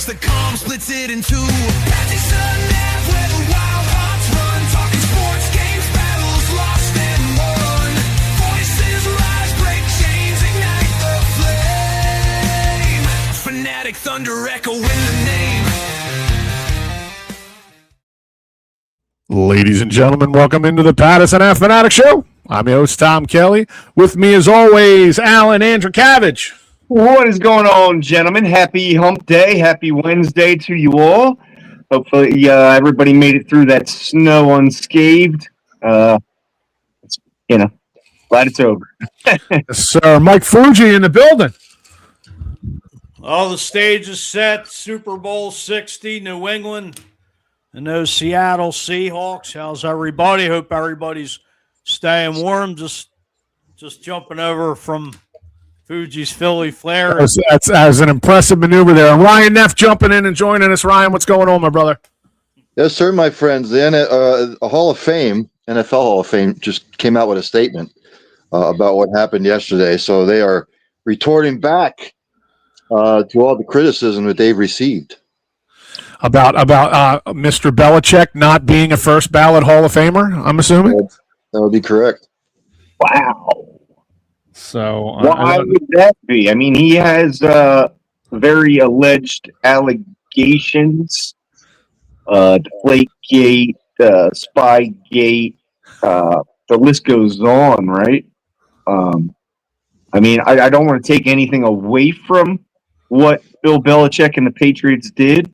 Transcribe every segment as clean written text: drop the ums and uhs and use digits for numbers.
the calm splits it in two. Pattison Ave, where the wild hearts run. Talking sports, games, battles, lost and won. Voices rise, break chains, ignite the flame. Fanatic thunder echoing the name. Ladies and gentlemen, welcome into the Pattison Ave Phanatics Show. I'm your host, Tom Kelly. With me, as always, Alan Andrukavich. What is going on, gentlemen? Happy hump day. Happy Wednesday to you all. Hopefully, everybody made it through that snow unscathed. Glad it's over. Yes, sir. Mike Fuji in the building. All the stage is set. Super Bowl 60, New England, and those Seattle Seahawks. How's everybody? Hope everybody's staying warm. Just jumping over from Fuji's Philly Flair. That's an impressive maneuver there. And Ryan Neff jumping in and joining us. Ryan, what's going on, my brother? Yes, sir, my friends. The Hall of Fame, NFL Hall of Fame, just came out with a statement about what happened yesterday. So they are retorting back to all the criticism that they've received. About Mr. Belichick not being a first ballot Hall of Famer, I'm assuming? That would be correct. Wow. So why would that be? I mean, he has very alleged allegations, Deflategate, Spygate, the list goes on, right? I mean, I don't want to take anything away from what Bill Belichick and the Patriots did,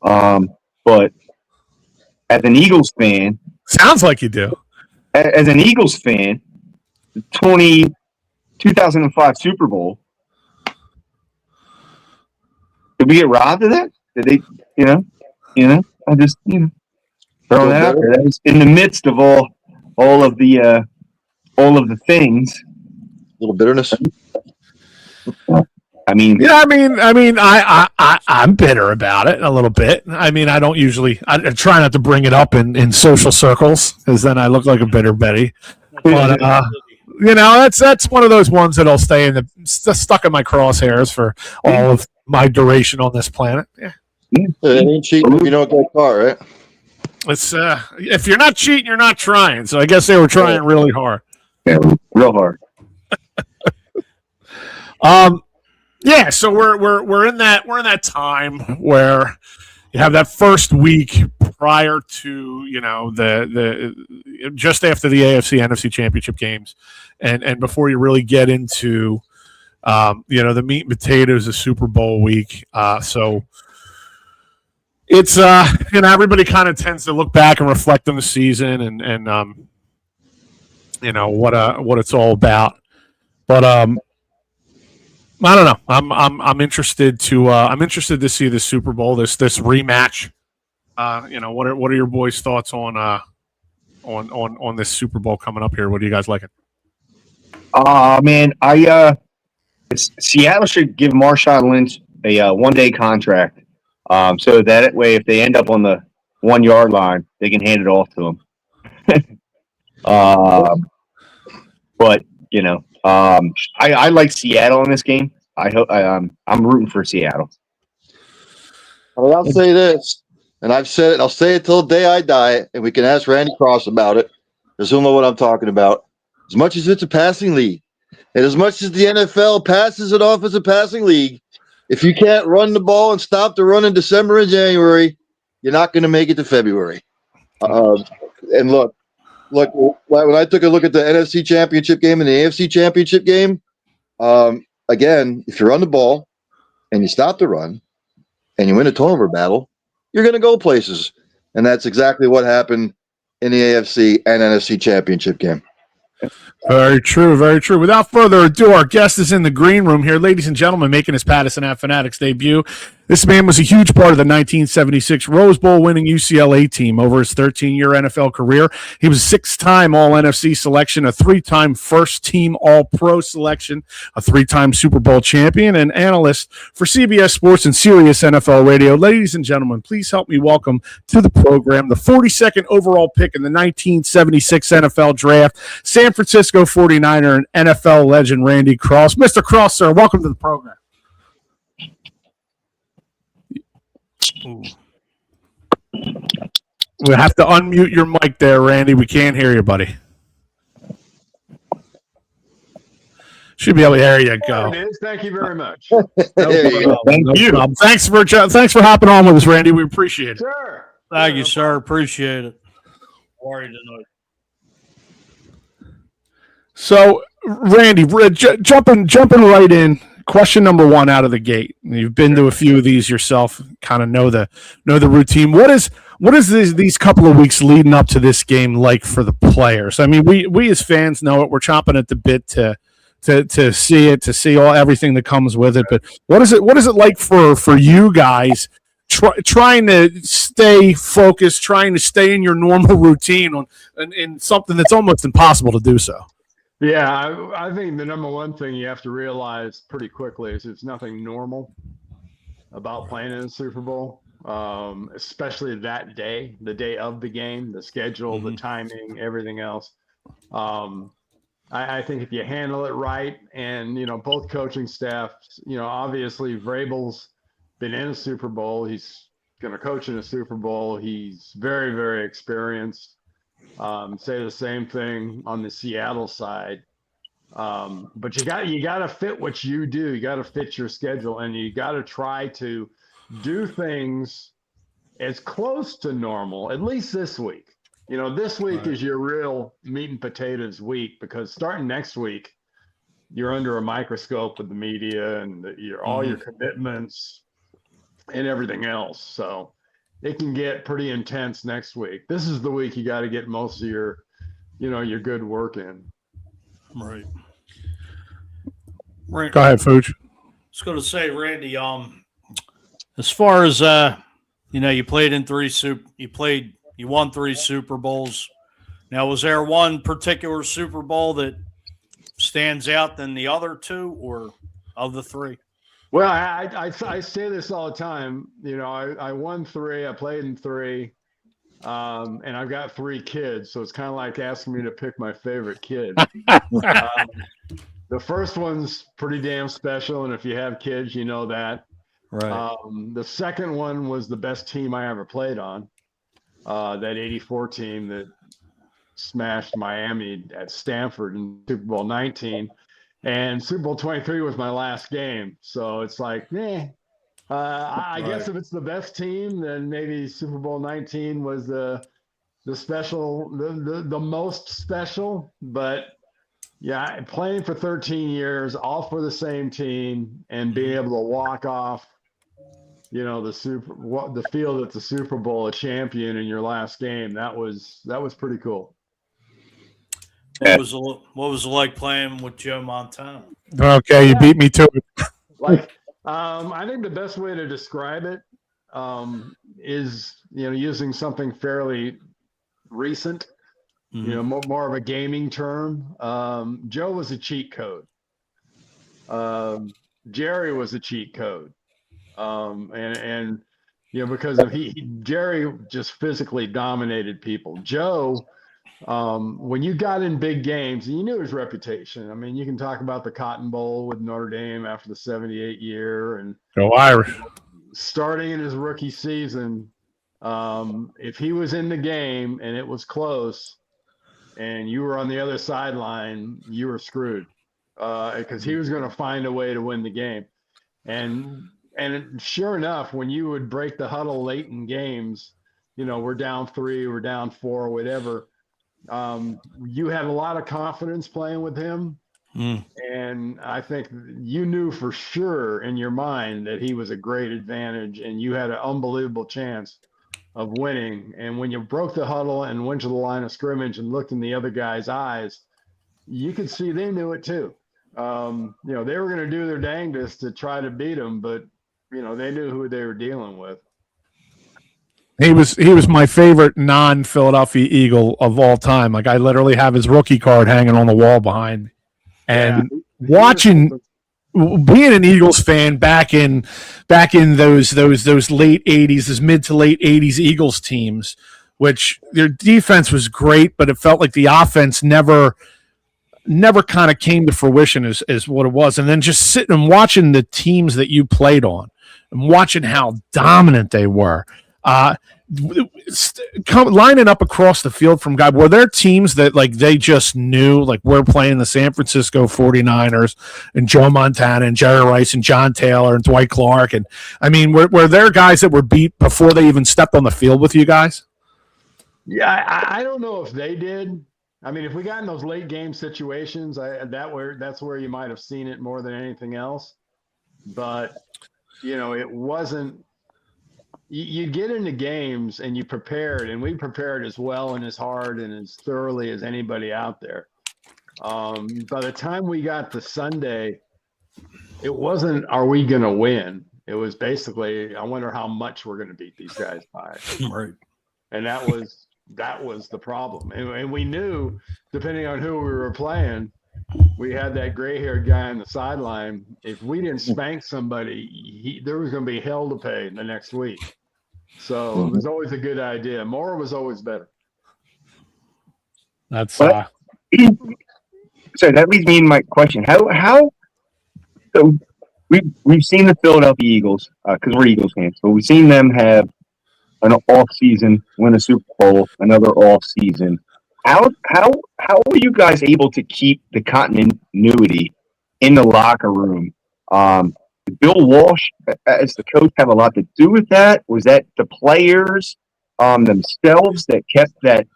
but as an Eagles fan... Sounds like you do. As an Eagles fan, 2005 Super Bowl. Did we get robbed of that? Did they, I just, throwing that out there. That was in the midst of all of the things. A little bitterness. I'm bitter about it a little bit. I mean, I try not to bring it up in social circles because then I look like a bitter Betty. But that's one of those ones that'll stay stuck in my crosshairs for all of my duration on this planet. Yeah. It ain't cheating if you don't get caught, right? It's if you're not cheating, you're not trying. So I guess they were trying really hard. Yeah, real hard. Yeah, so we're in that time where you have that first week prior to the just after the AFC NFC Championship games, and before you really get into the meat and potatoes of Super Bowl week. So it's everybody kind of tends to look back and reflect on the season and what it's all about, but I don't know. I'm interested to see the Super Bowl, this rematch. What are your boys' thoughts on this Super Bowl coming up here? What are you guys liking? Man, Seattle should give Marshawn Lynch a one-day contract, so that way if they end up on the 1 yard line, they can hand it off to him. But I like Seattle in this game. I'm rooting for Seattle. I'll say this, and I've said it, and I'll say it till the day I die, and we can ask Randy Cross about it, because he'll know what I'm talking about. As much as it's a passing league, and as much as the NFL passes it off as a passing league, if you can't run the ball and stop the run in December and January, you're not going to make it to February. And look, when I took a look at the NFC Championship game and the AFC Championship game, again, if you run the ball and you stop the run and you win a turnover battle, you're going to go places. And that's exactly what happened in the AFC and NFC Championship game. Very true, very true. Without further ado, our guest is in the green room here. Ladies and gentlemen, making his Pattison Ave Phanatics debut. This man was a huge part of the 1976 Rose Bowl winning UCLA team over his 13-year NFL career. He was a 6-time All-NFC selection, a 3-time first-team All-Pro selection, a 3-time Super Bowl champion, and analyst for CBS Sports and Sirius NFL Radio. Ladies and gentlemen, please help me welcome to the program the 42nd overall pick in the 1976 NFL Draft, San Francisco 49er and NFL legend Randy Cross. Mr. Cross, sir, welcome to the program. Ooh. We have to unmute your mic there, Randy. We can't hear you, buddy. Should be able to hear you. Go. There it is. Thank you very much. There you go. Thank you. problem. Thanks for hopping on with us, Randy. We appreciate it. Sure. Thank you, sir. Appreciate it. How are you tonight? So, Randy, jumping right in. Question number one out of the gate. You've been to a few of these yourself. Kind of know the routine. What is these couple of weeks leading up to this game like for the players? I mean, we as fans know it. We're chomping at the bit to see it, to see everything that comes with it. But what is it like for you guys trying to stay focused, trying to stay in your normal routine in something that's almost impossible to do so? Yeah, I think the number one thing you have to realize pretty quickly is there's nothing normal about playing in the Super Bowl, especially that day, the day of the game, the schedule, the timing, everything else. I think if you handle it right, and both coaching staffs, obviously Vrabel's been in a Super Bowl. He's going to coach in a Super Bowl. He's very, very experienced. Say the same thing on the Seattle side. But you got to fit what you do. You got to fit your schedule, and you got to try to do things as close to normal, at least this week. This week is your real meat and potatoes week, because starting next week, you're under a microscope with the media and all your commitments and everything else. So it can get pretty intense next week. This is the week you got to get most of your good work in. Right. Go ahead, Fooch. I was going to say, Randy, as far as you played in you won 3 Super Bowls. Now, was there one particular Super Bowl that stands out than the other 2, or of the 3? Well, I say this all the time. I won 3. I played in 3, and I've got 3 kids, so it's kind of like asking me to pick my favorite kid. The first one's pretty damn special, and if you have kids, you know that. Right. The second one was the best team I ever played on. That 84 team that smashed Miami at Stanford in Super Bowl 19. And Super Bowl 23 was my last game. So it's like, I guess if it's the best team, then maybe Super Bowl 19 was the special, the most special. But yeah, playing for 13 years, all for the same team, and being able to walk off, the field at the Super Bowl, a champion in your last game, that was pretty cool. What was it like playing with Joe Montana? Okay, you beat me to it. I think the best way to describe it is using something fairly recent, more of a gaming term. Joe was a cheat code. Jerry was a cheat code. And because Jerry just physically dominated people. Joe, when you got in big games, and you knew his reputation. I mean, you can talk about the Cotton Bowl with Notre Dame after the 78 year, and Go Irish. starting in his rookie season, if he was in the game and it was close and you were on the other sideline, you were screwed, because he was going to find a way to win the game. And sure enough, when you would break the huddle late in games, we're down 3, we're down 4, whatever. You had a lot of confidence playing with him. And I think you knew for sure in your mind that he was a great advantage, and you had an unbelievable chance of winning. And when you broke the huddle and went to the line of scrimmage and looked in the other guy's eyes, you could see they knew it too. They were going to do their dangest to try to beat him, but they knew who they were dealing with. He was my favorite non-Philadelphia Eagle of all time. Like, I literally have his rookie card hanging on the wall behind me. And being an Eagles fan back in those late 80s, those mid to late 80s Eagles teams, which their defense was great, but it felt like the offense never kind of came to fruition as what it was. And then just sitting and watching the teams that you played on, and watching how dominant they were. Lining up across the field from God, were there teams that like they just knew, like we're playing the San Francisco 49ers and Joe Montana and Jerry Rice and John Taylor and Dwight Clark? And I mean, were there guys that were beat before they even stepped on the field with you guys? Yeah, I don't know if they did. I mean, if we got in those late game situations, that's where you might have seen it more than anything else. But, it wasn't. You get into games and you prepared, and we prepared as well and as hard and as thoroughly as anybody out there. By the time we got to Sunday, it wasn't, are we going to win? It was basically, I wonder how much we're going to beat these guys by. Right. And that was the problem. And we knew, depending on who we were playing, we had that gray-haired guy on the sideline. If we didn't spank somebody, there was going to be hell to pay the next week. So it was always a good idea. More was always better. That's so that leads me to my question. How so we've seen the Philadelphia Eagles because we're Eagles fans, but we've seen them have an off season, win a Super Bowl, another off season. How were you guys able to keep the continuity in the locker room? Did Bill Walsh, as the coach, have a lot to do with that? Was that the players themselves that kept that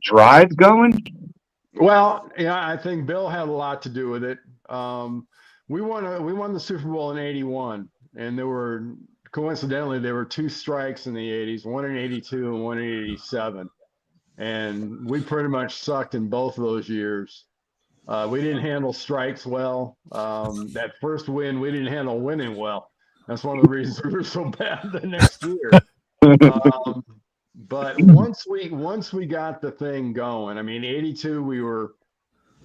drive going? Well, yeah, I think Bill had a lot to do with it. We won the Super Bowl in '81, and coincidentally there were two strikes in the '80s, one in '82 and one in '87. And we pretty much sucked in both of those years. We didn't handle strikes well. That first win, we didn't handle winning well. That's one of the reasons we were so bad the next year. But once we got the thing going, I mean, '82,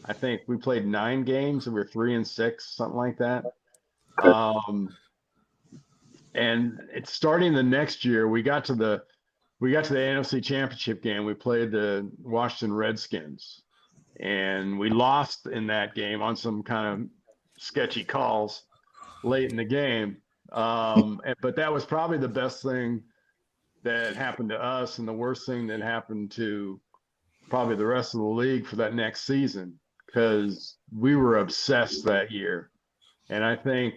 I think we played 9 games. We were 3-6, something like that. And it's starting the next year. We got to the NFC Championship game. We played the Washington Redskins, and we lost in that game on some kind of sketchy calls late in the game. But that was probably the best thing that happened to us and the worst thing that happened to probably the rest of the league for that next season, because we were obsessed that year. And I think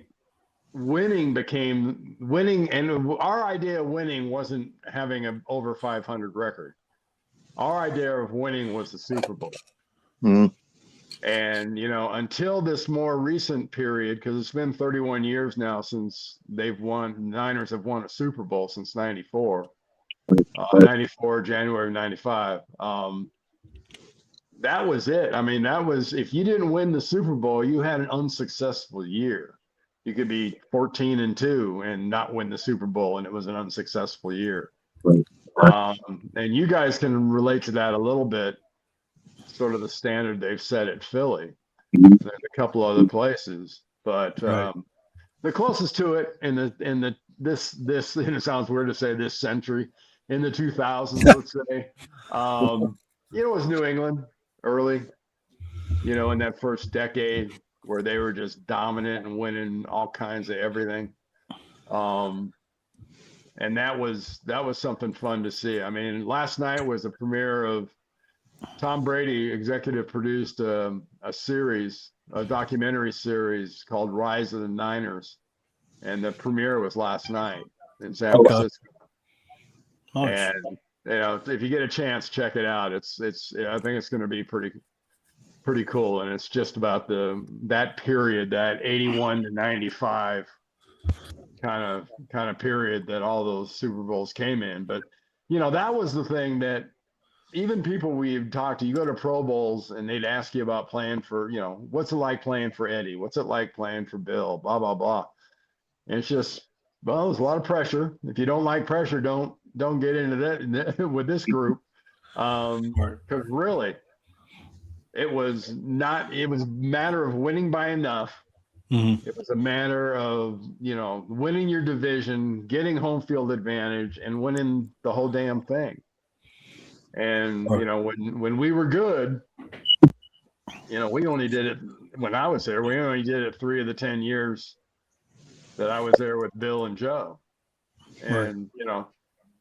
winning, and our idea of winning wasn't having an over 500 record. Our idea of winning was the Super Bowl. Mm-hmm. And until this more recent period, because it's been 31 years now since Niners have won a Super Bowl since '94, January of '95. That was it. I mean, if you didn't win the Super Bowl, you had an unsuccessful year. You could be 14-2 and not win the Super Bowl, and it was an unsuccessful year. And you guys can relate to that a little bit, sort of the standard they've set at Philly. There's a couple other places, but the closest to it this it sounds weird to say this century, in the 2000s, let's say, it was New England early, in that first decade, where they were just dominant and winning all kinds of everything. And that was something fun to see. I mean, last night was the premiere of Tom Brady executive produced a documentary series called Rise of the Niners. And the premiere was last night in San Francisco. Nice. And, if you get a chance, check it out. I think it's going to be pretty cool, and it's just about that period, that 81 to 95 kind of period that all those Super Bowls came in. But that was the thing that even people we've talked to, you go to Pro Bowls and they'd ask you about playing for, what's it like playing for Eddie? What's it like playing for Bill? Blah blah blah. And it's just, there's a lot of pressure. If you don't like pressure, don't get into that with this group, because really. It was a matter of winning by enough. Mm-hmm. It was a matter of, winning your division, getting home field advantage, and winning the whole damn thing. And, when we were good, we only did it, when I was there, we only did it 3 of the 10 years that I was there with Bill and Joe. And,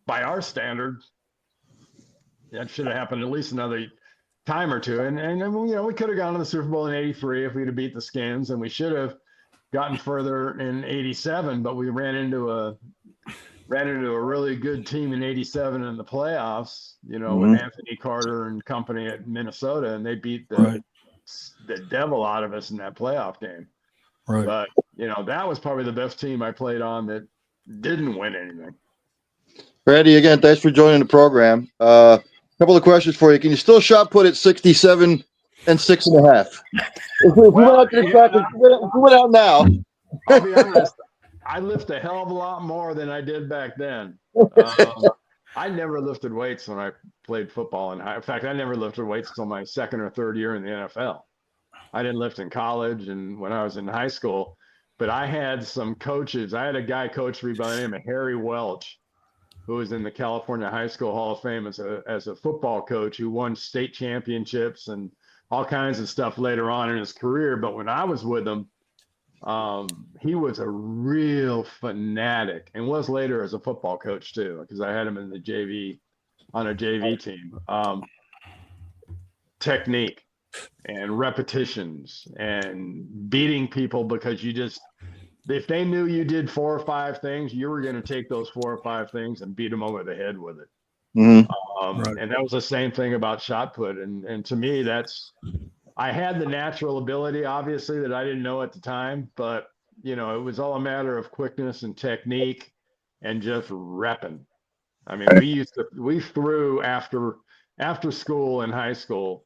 by our standards, that should have happened at least another time or two. And we could have gone to the Super Bowl in '83 if we'd have beat the Skins, and we should have gotten further in '87, but we ran into a really good team in '87 in the playoffs, with Anthony Carter and company at Minnesota, and they beat the devil out of us in that playoff game. Right. But, that was probably the best team I played on that didn't win anything. Randy, again, thanks for joining the program. A couple of questions for you. Can you still shot put at 67 and 6.5? If we went out to the track, if we went out now. I'll be honest, I lift a hell of a lot more than I did back then. I never lifted weights when I played football. In fact, I never lifted weights until my second or third year in the NFL. I didn't lift in college and when I was in high school, but I had some coaches. I had a guy coach me by the name of Harry Welch, who was in the California High School Hall of Fame as a football coach who won state championships and all kinds of stuff later on in his career. But when I was with him, he was a real fanatic and was later as a football coach too, because I had him in the JV on a JV team. Technique and repetitions and beating people because if they knew you did 4 or 5 things, you were going to take those 4 or 5 things and beat them over the head with it. And that was the same thing about shot put. And to me, I had the natural ability, obviously, that I didn't know at the time, but it was all a matter of quickness and technique and just repping. I mean, we threw after school in high school.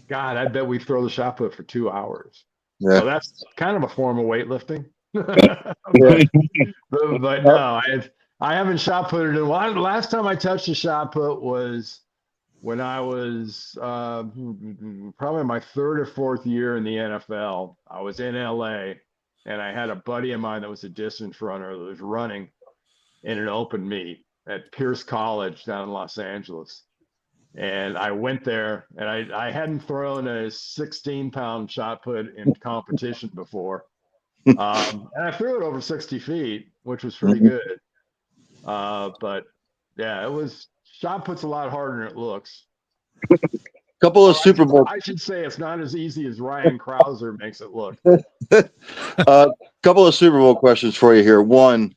God, I bet we throw the shot put for 2 hours. Yeah. So that's kind of a form of weightlifting. but no, I haven't shot put it in. Last time I touched a shot put was when I was probably my 3rd or 4th year in the NFL. I was in LA and I had a buddy of mine that was a distance runner that was running in an open meet at Pierce College down in Los Angeles. And I went there and I hadn't thrown a 16-pound shot put in competition before. And I threw it over 60 feet, which was pretty good. But yeah, shot put's a lot harder than it looks. Couple of Super Bowl. I should say it's not as easy as Ryan Krauser makes it look. Couple of Super Bowl questions for you here. One,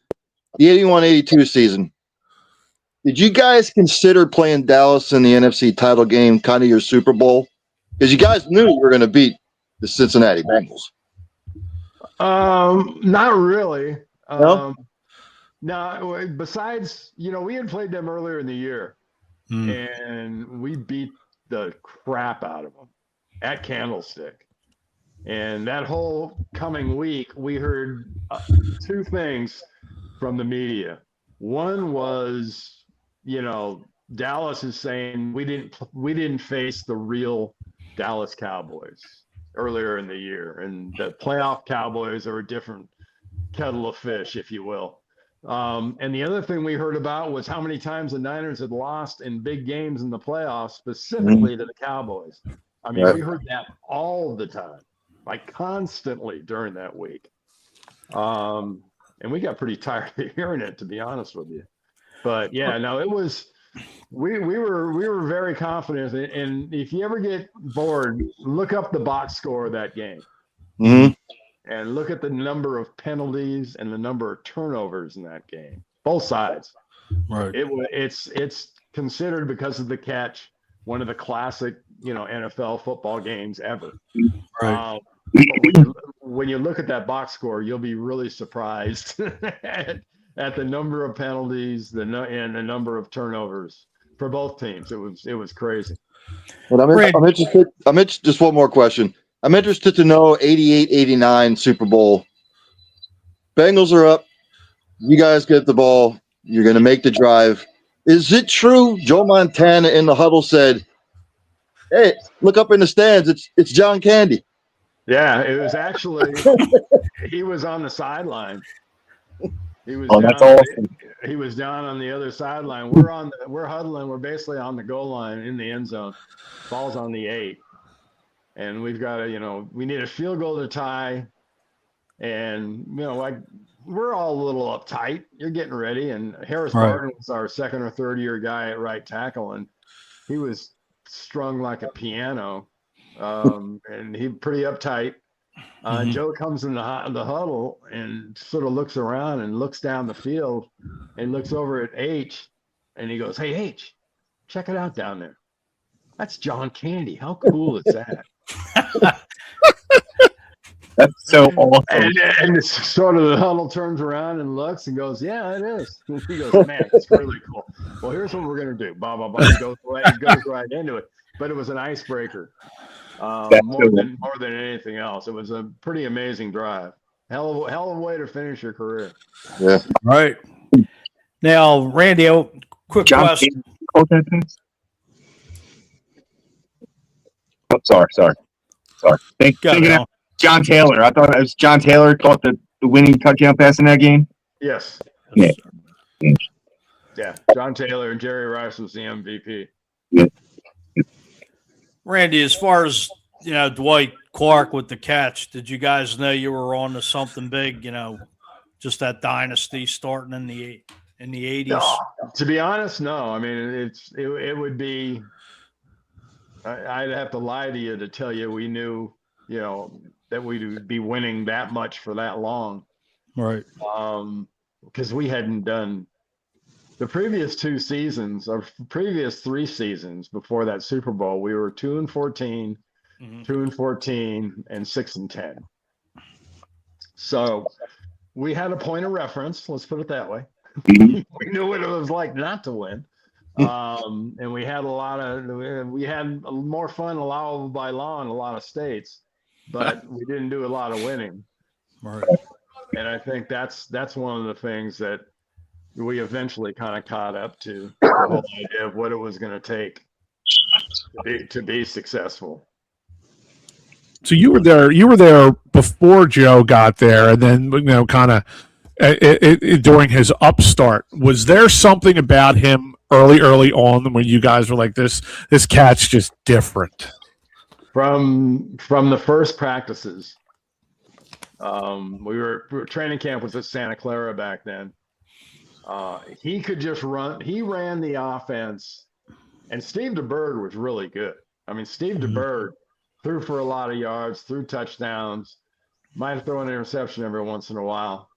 the 81-82 season. Did you guys consider playing Dallas in the NFC title game, kind of your Super Bowl? Because you guys knew you were going to beat the Cincinnati Bengals. Not really. No? No, besides, we had played them earlier in the year, and we beat the crap out of them at Candlestick. And that whole coming week, we heard 2 things from the media. One was, Dallas is saying we didn't face the real Dallas Cowboys earlier in the year, and the playoff Cowboys are a different kettle of fish, if you will. And the other thing we heard about was how many times the Niners had lost in big games in the playoffs, specifically to the Cowboys. I mean, we heard that all the time, like constantly during that week. And we got pretty tired of hearing it, to be honest with you. But yeah, no, it was. We were very confident, and if you ever get bored, look up the box score of that game, and look at the number of penalties and the number of turnovers in that game, both sides. Right. It's considered, because of the catch, one of the classic NFL football games ever. Right. When you look at that box score, you'll be really surprised at the number of penalties and the number of turnovers for both teams. It was crazy. But I'm interested. Just one more question. I'm interested to know 88-89 Super Bowl. Bengals are up. You guys get the ball. You're going to make the drive. Is it true Joe Montana in the huddle said, "Hey, look up in the stands. It's John Candy"? Yeah, it was actually he was on the sideline. He was that's awesome. He was down on the other sideline. We're huddling. We're basically on the goal line in the end zone. Ball's on the 8, and we've got we need a field goal to tie. And, like we're all a little uptight. You're getting ready. And Harris Right. Barton was our second or third year guy at right tackle. And he was strung like a piano. And he pretty uptight. Joe comes in the huddle and sort of looks around and looks down the field and looks over at H, and he goes, "Hey, H, check it out down there. That's John Candy. How cool is that?" That's so awesome. And it's sort of the huddle turns around and looks and goes, "Yeah, it is." And he goes, "Man, it's really cool. Well, here's what we're gonna do." Blah blah blah. He goes right into it. But it was an icebreaker. More than anything else. It was a pretty amazing drive. Hell of a way to finish your career. Yeah. Right. Now, Randy, quick question. Oh, sorry. Thinking of John Taylor. I thought it was John Taylor caught the winning touchdown pass in that game. Yes. Yeah. Yeah. John Taylor and Jerry Rice was the MVP. Yeah. Randy, as far as Dwight Clark with the catch, did you guys know you were on to something big? Just that dynasty starting in the 80s. No, to be honest, no. I mean, it would be. I'd have to lie to you to tell you we knew, that we would be winning that much for that long. Right. Because we hadn't done the previous 2 seasons or previous 3 seasons before that Super Bowl. We were 2-14, 2-14, and 6-10. So we had a point of reference. Let's put it that way. We knew what it was like not to win. And we had more fun allowable by law in a lot of states, but we didn't do a lot of winning. Right. And I think that's one of the things that we eventually kind of caught up to, the whole idea of what it was going to take to be successful. So you were there before Joe got there, and then kind of during his upstart. Was there something about him early on when you guys were like, this cat's just different? From the first practices, we were training camp was at Santa Clara back then. He could just run. He ran the offense, and Steve DeBerg was really good. I mean, Steve DeBerg threw for a lot of yards, threw touchdowns, might throw an interception every once in a while,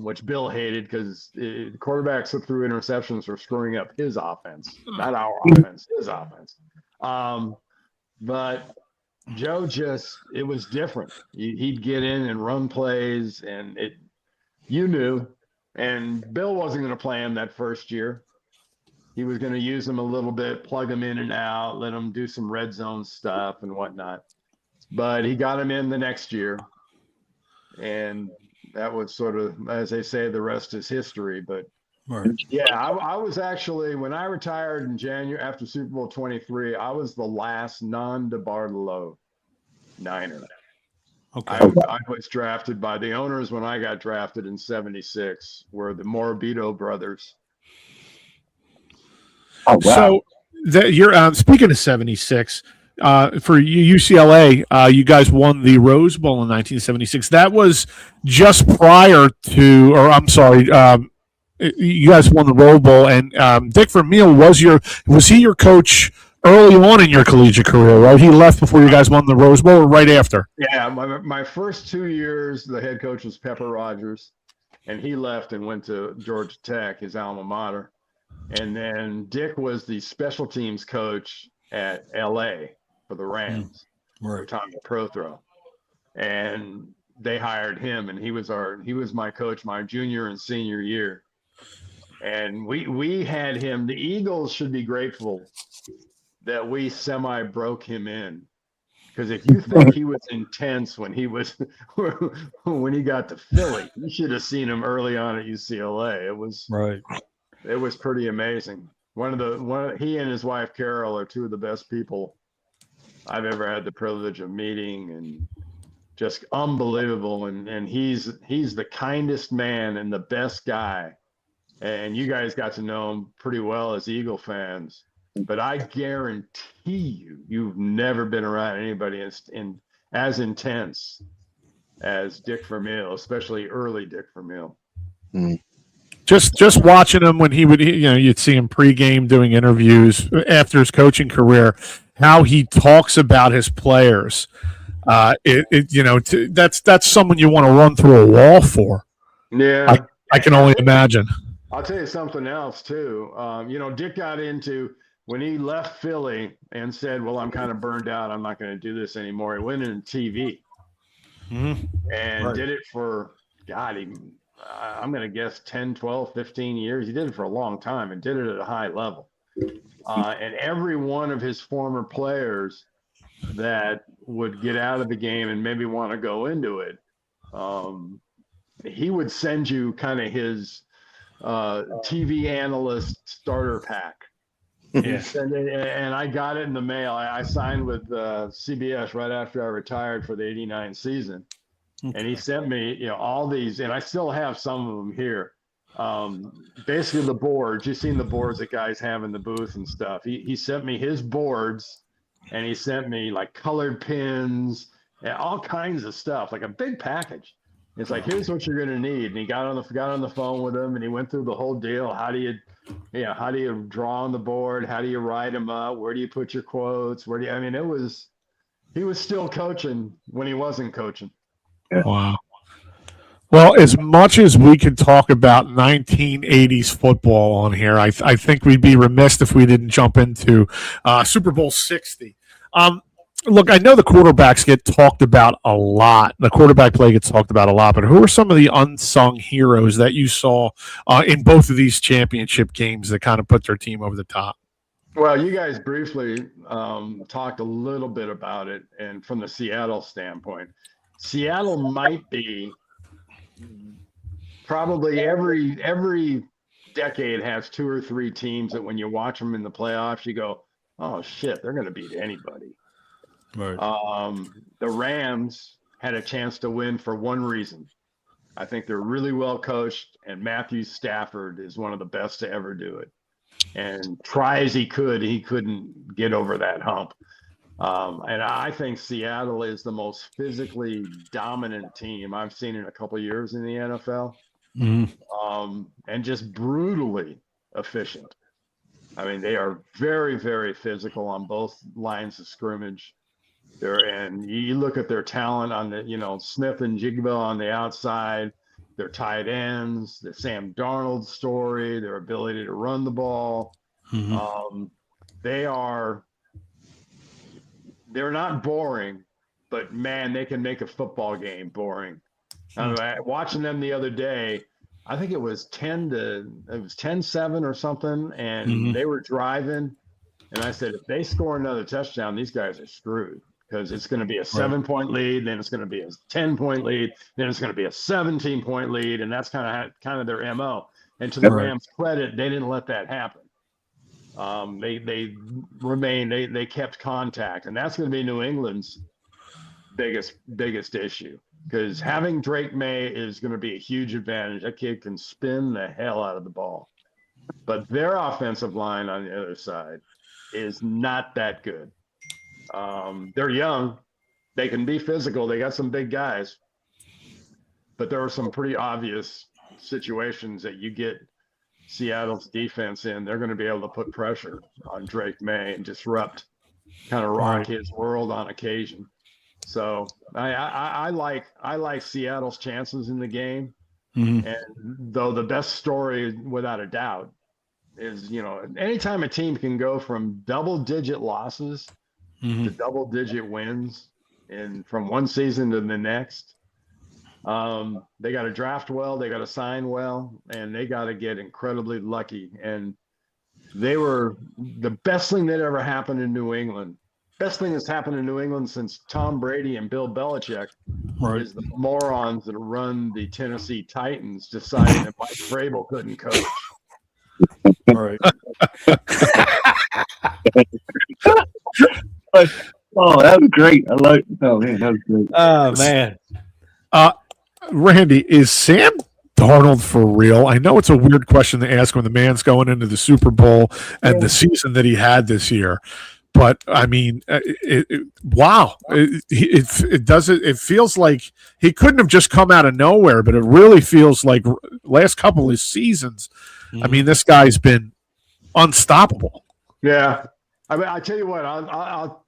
which Bill hated because quarterbacks that threw interceptions were screwing up his offense, not our offense, his offense. But Joe it was different. He'd get in and run plays, and you knew. And Bill wasn't going to play him that first year. He was going to use him a little bit, plug him in and out, let him do some red zone stuff and whatnot. But he got him in the next year. And that was sort of, as they say, the rest is history. But yeah, I was actually, when I retired in January after Super Bowl 23, I was the last non-DeBartolo Niner. Okay. I was drafted by the owners when I got drafted in '76, were the Morabito brothers. Oh, wow. So you're speaking of '76. For UCLA, you guys won the Rose Bowl in 1976. That was just prior to, or I'm sorry, you guys won the Rose Bowl, and Dick Vermeil was he your coach early on in your collegiate career, right? He left before you guys won the Rose Bowl, or right after? Yeah, my first 2 years, the head coach was Pepper Rogers, and he left and went to Georgia Tech, his alma mater. And then Dick was the special teams coach at LA for the Rams, right? Tommy Prothro, and they hired him, and he was my coach my junior and senior year. And we had him. The Eagles should be grateful that we broke him in, because if you think he was intense when he got to Philly, you should have seen him early on at UCLA. It was pretty amazing. He and his wife Carol are 2 of the best people I've ever had the privilege of meeting, and just unbelievable. And he's the kindest man and the best guy. And you guys got to know him pretty well as Eagle fans. But I guarantee you've never been around anybody as intense as Dick Vermeil, especially early Dick Vermeil. Just watching him when he would, you'd see him pregame doing interviews after his coaching career, how he talks about his players. That's someone you want to run through a wall for. Yeah, I can only imagine. I'll tell you something else too. Dick got into when he left Philly and said, "Well, I'm kind of burned out. I'm not going to do this anymore." He went into TV and did it for I'm going to guess 10, 12, 15 years. He did it for a long time and did it at a high level. And every one of his former players that would get out of the game and maybe want to go into it, he would send you kind of his TV analyst starter pack. And I got it in the mail. I signed with CBS right after I retired for the '89 season. And he sent me, all these, and I still have some of them here. Basically the boards, you've seen the boards that guys have in the booth and stuff. He sent me his boards, and he sent me like colored pins and all kinds of stuff, like a big package. It's like, here's what you're going to need. And he got on the phone with him, and he went through the whole deal. How do you draw on the board? How do you write them up? Where do you put your quotes? He was still coaching when he wasn't coaching. Wow. Well, as much as we could talk about 1980s football on here, I think we'd be remiss if we didn't jump into Super Bowl 60. Look, I know the quarterbacks get talked about a lot. The quarterback play gets talked about a lot, but who are some of the unsung heroes that you saw in both of these championship games that kind of put their team over the top? Well, you guys briefly talked a little bit about it, and from the Seattle standpoint. Seattle might be probably every decade has 2 or 3 teams that when you watch them in the playoffs, you go, oh shit, they're going to beat anybody. Right. The Rams had a chance to win for one reason. I think they're really well coached, and Matthew Stafford is one of the best to ever do it. And try as he couldn't get over that hump. And I think Seattle is the most physically dominant team I've seen in a couple of years in the NFL, and just brutally efficient. I mean, they are very, very physical on both lines of scrimmage. And you look at their talent on the, Smith and Jigba on the outside, their tight ends, the Sam Darnold story, their ability to run the ball. They're not boring, but man, they can make a football game boring. Watching them the other day, I think it was 10-7 or something, and they were driving, and I said, if they score another touchdown, these guys are screwed, because it's going to be a 7-point lead, then it's going to be a 10-point lead, then it's going to be a 17-point lead, and that's kind of their MO. And to the Rams' credit, they didn't let that happen. They kept contact, and that's going to be New England's biggest issue, because having Drake May is going to be a huge advantage. That kid can spin the hell out of the ball, but their offensive line on the other side is not that good. They're young, they can be physical, they got some big guys, but there are some pretty obvious situations that you get Seattle's defense in. They're going to be able to put pressure on Drake May and disrupt, kind of rock his world on occasion. So I like Seattle's chances in the game. And though the best story, without a doubt, is, anytime a team can go from double-digit losses to double-digit wins and from one season to the next, they got to draft well, they got to sign well, and they got to get incredibly lucky. And they were the best thing that ever happened in New England. Best thing that's happened in New England since Tom Brady and Bill Belichick is the morons that run the Tennessee Titans deciding that Mike Vrabel couldn't coach. All right. Oh, that was great. Oh man, that was great. Oh man. Randy, is Sam Darnold for real? I know it's a weird question to ask when the man's going into the Super Bowl and the season that he had this year, But I mean, wow! It doesn't. It feels like he couldn't have just come out of nowhere, but it really feels like last couple of seasons. I mean, this guy's been unstoppable. Yeah. I mean, I tell you what, I'll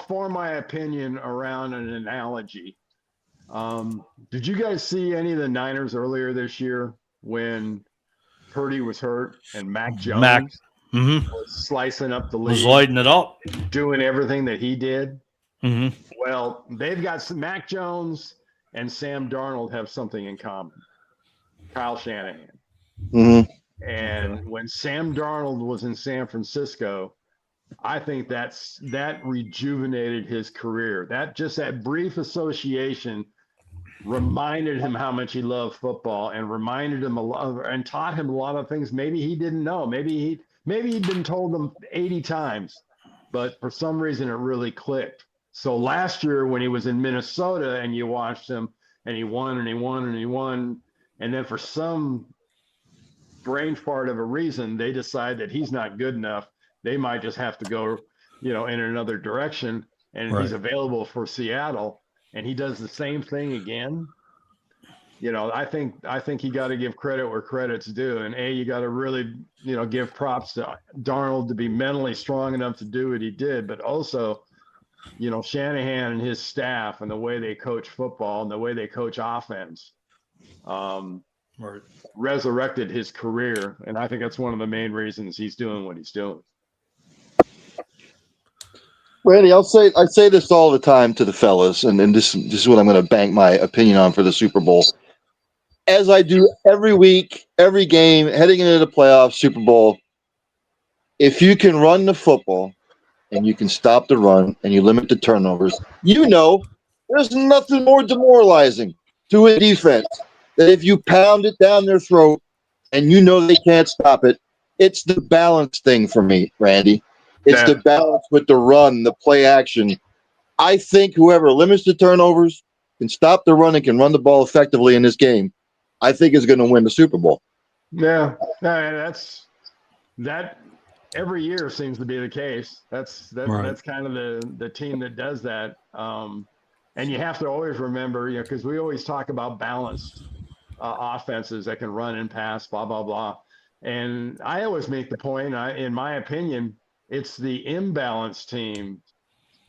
form my opinion around an analogy. Did you guys see any of the Niners earlier this year when Purdy was hurt and Mac Jones was slicing up the Was league, lighting it up. doing everything that he did? Mm-hmm. Well, they've got some, Mac Jones and Sam Darnold have something in common. Kyle Shanahan. Mhm. And when Sam Darnold was in San Francisco, I think that rejuvenated his career. That brief association reminded him how much he loved football and reminded him a lot and taught him a lot of things maybe he didn't know. Maybe he'd been told them 80 times, but for some reason it really clicked. So last year when he was in Minnesota and you watched him and he won and he won and he won, and then for some brain fart of a reason they decide that he's not good enough, they might just have to go, in another direction, and he's available for Seattle, and he does the same thing again. I think you got to give credit where credit's due, and you got to really, give props to Darnold to be mentally strong enough to do what he did, but also, Shanahan and his staff and the way they coach football and the way they coach offense, resurrected his career, and I think that's one of the main reasons he's doing what he's doing. Randy, I say this all the time to the fellas, and this is what I'm going to bank my opinion on for the Super Bowl. As I do every week, every game, heading into the playoffs, Super Bowl, if you can run the football and you can stop the run and you limit the turnovers, there's nothing more demoralizing to a defense than if you pound it down their throat and they can't stop it. It's the balance thing for me, Randy. It's the balance with the run, the play action. I think whoever limits the turnovers, can stop the run, and can run the ball effectively in this game, I think is going to win the Super Bowl. Yeah, that every year seems to be the case. That's kind of the team that does that. And you have to always remember, because we always talk about balanced offenses that can run and pass, blah, blah, blah. And I always make the point, in my opinion, it's the imbalanced team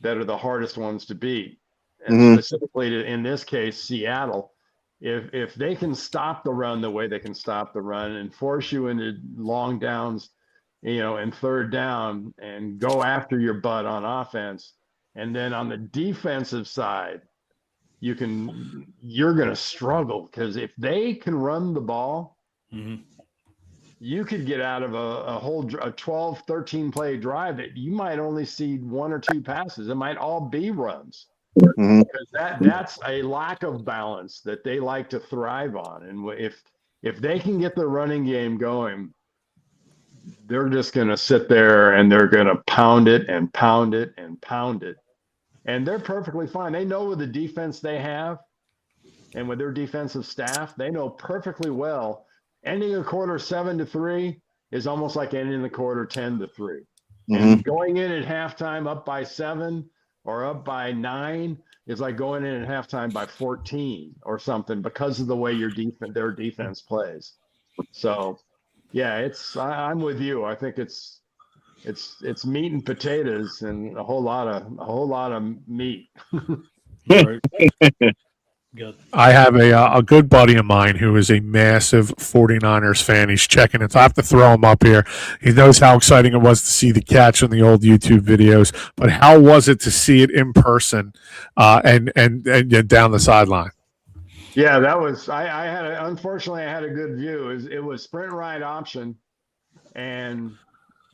that are the hardest ones to beat. And specifically in this case, Seattle, if they can stop the run the way they can stop the run and force you into long downs, and third down and go after your butt on offense. And then on the defensive side, you're going to struggle, because if they can run the ball, you could get out of a 12, 13 play drive that you might only see one or two passes. It might all be runs. Because that's a lack of balance that they like to thrive on. And if they can get the running game going, they're just going to sit there and they're going to pound it and pound it and pound it. And they're perfectly fine. They know with the defense they have and with their defensive staff, they know perfectly well ending a quarter 7-3 is almost like ending the quarter 10-3. And going in at halftime up by 7 or up by 9 is like going in at halftime by 14 or something, because of the way their defense plays. So, yeah, I'm with you. I think it's meat and potatoes and a whole lot of meat. Right. Good. I have a good buddy of mine who is a massive 49ers fan. He's checking it. So I have to throw him up here. He knows how exciting it was to see the catch on the old YouTube videos, but how was it to see it in person and down the sideline? Yeah, that was. Unfortunately, I had a good view. It was sprint ride option, and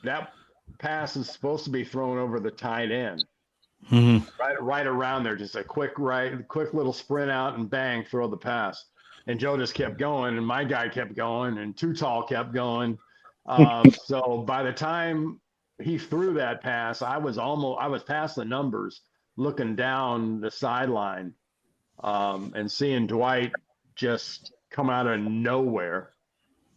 that pass is supposed to be thrown over the tight end. Right around there, just a quick little sprint out and bang, throw the pass. And Joe just kept going, and my guy kept going, and Too Tall kept going. So by the time he threw that pass, I was past the numbers, looking down the sideline, and seeing Dwight just come out of nowhere,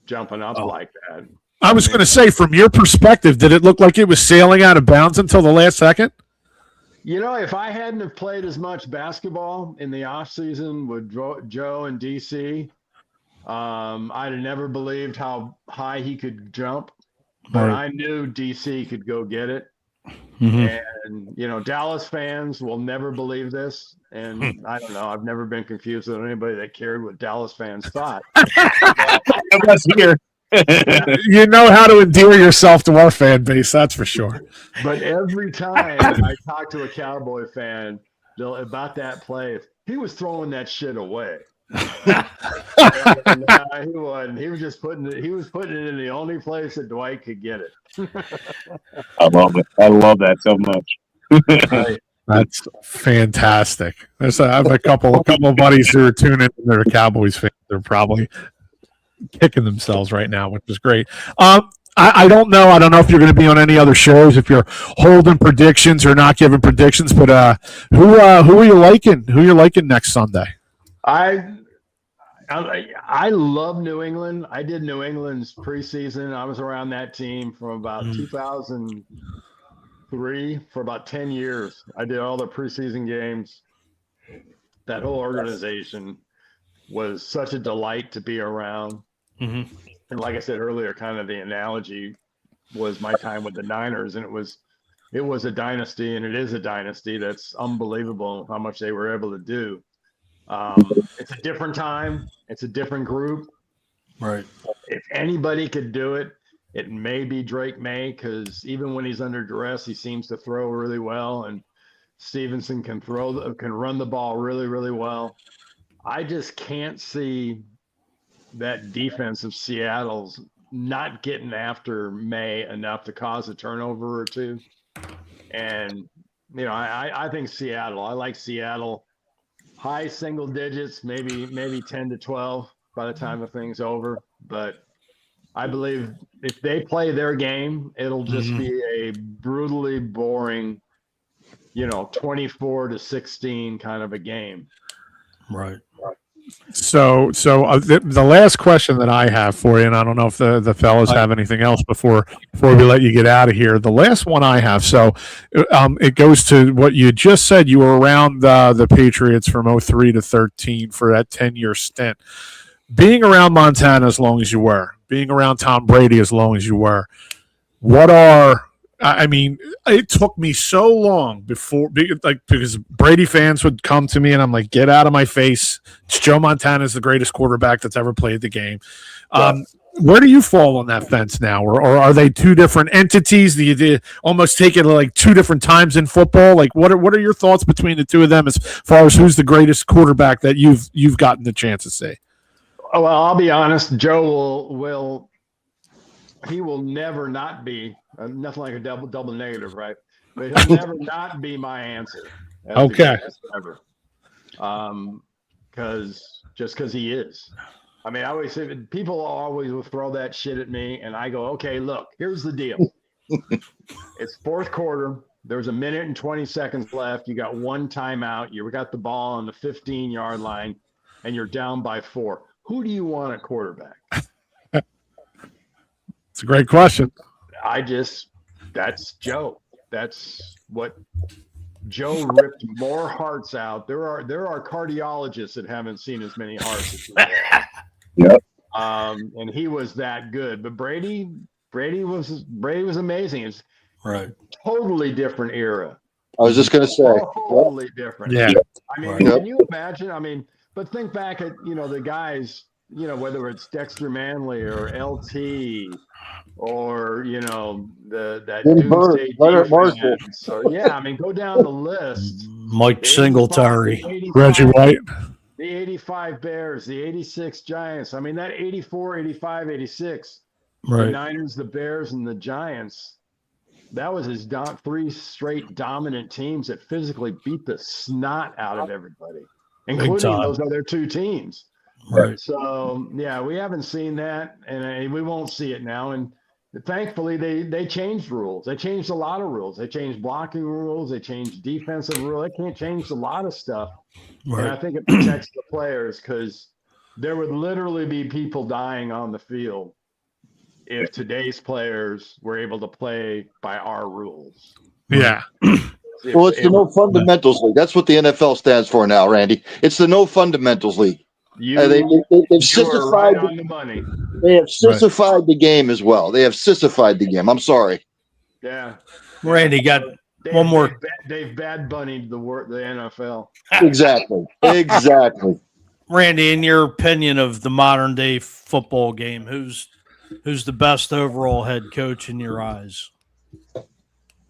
jumping up like that. I was going to say, from your perspective, did it look like it was sailing out of bounds until the last second? You know, if I hadn't have played as much basketball in the off season with Joe and DC, I'd have never believed how high he could jump. But I knew DC could go get it. And, you know, Dallas fans will never believe this. And I don't know. I've never been confused with anybody that cared what Dallas fans thought. Us here. You know how to endear yourself to our fan base, that's for sure. But every time I talk to a Cowboy fan about that play, he was throwing that shit away. And, he wasn't. He was just putting it. He was putting it in the only place that Dwight could get it. I love it. I love that so much. That's fantastic. I have a couple of buddies who are tuning in. They're Cowboys fans. They're probably kicking themselves right now, which is great. I don't know. I don't know if you're going to be on any other shows, if you're holding predictions or not giving predictions. But who are you liking? Who you're liking next Sunday? I love New England. I did New England's preseason. I was around that team from about 2003 for about 10 years. I did all the preseason games. That whole organization was such a delight to be around. And like I said earlier, kind of the analogy was my time with the Niners, and it was a dynasty, and it is a dynasty. That's unbelievable how much they were able to do. It's a different time. It's a different group. Right. If anybody could do it, it may be Drake May, because even when he's under duress, he seems to throw really well, and Stevenson can run the ball really, really well. I just can't see that defense of Seattle's not getting after May enough to cause a turnover or two. And, you know, I think Seattle, I like Seattle high single digits, maybe 10 to 12 by the time the thing's over. But I believe if they play their game, it'll just be a brutally boring, 24-16 kind of a game. Right. So the last question that I have for you, and I don't know if the fellas have anything else before we let you get out of here. The last one I have, so it goes to what you just said. You were around the Patriots from 2003 to 2013 for that 10-year stint. Being around Montana as long as you were, being around Tom Brady as long as you were, it took me so long because Brady fans would come to me and I'm like, get out of my face. Joe Montana is the greatest quarterback that's ever played the game. Where do you fall on that fence now? Or are they two different entities? Do you almost take it like two different times in football? Like what are your thoughts between the two of them as far as who's the greatest quarterback that you've gotten the chance to see? Oh, well, I'll be honest. Joe will never not be nothing like a double negative, right? But he'll never not be my answer. Okay. Ever. Because he is. I mean, I always say people always will throw that shit at me, and I go, okay, look, here's the deal. It's fourth quarter. There's 1 minute and 20 seconds left. You got one timeout. You got the ball on the 15-yard line, and you're down by 4. Who do you want at quarterback? It's a great question. That's Joe. That's what Joe ripped more hearts out. There are cardiologists that haven't seen as many hearts as he has. Yep. And he was that good. But Brady was amazing. It's right. Totally different era. I was just going to say. Totally different. Yeah. I mean, can you imagine? I mean, but think back at, the guys, whether it's Dexter Manley or LT or, that Doomsday defense. Or, go down the list. Mike Singletary. Reggie White. The 85 Bears, the 86 Giants. I mean, that 84, 85, 86. Right. The Niners, the Bears, and the Giants. That was his 3 straight dominant teams that physically beat the snot out of everybody, including those other 2 teams. Right. So, we haven't seen that, and we won't see it now. And thankfully, they changed rules. They changed a lot of rules. They changed blocking rules. They changed defensive rules. They can't change a lot of stuff. Right. And I think it protects the players because there would literally be people dying on the field if today's players were able to play by our rules. Yeah. Well, it's the no fundamentals league. That's what the NFL stands for now, Randy. It's the no fundamentals league. They've You are sissified. right on the money. They have sissified the game as well. They have sissified the game. I'm sorry. Yeah. Randy got one more. They've bad bunnied the NFL. Exactly. Exactly. Randy, in your opinion of the modern day football game, who's the best overall head coach in your eyes?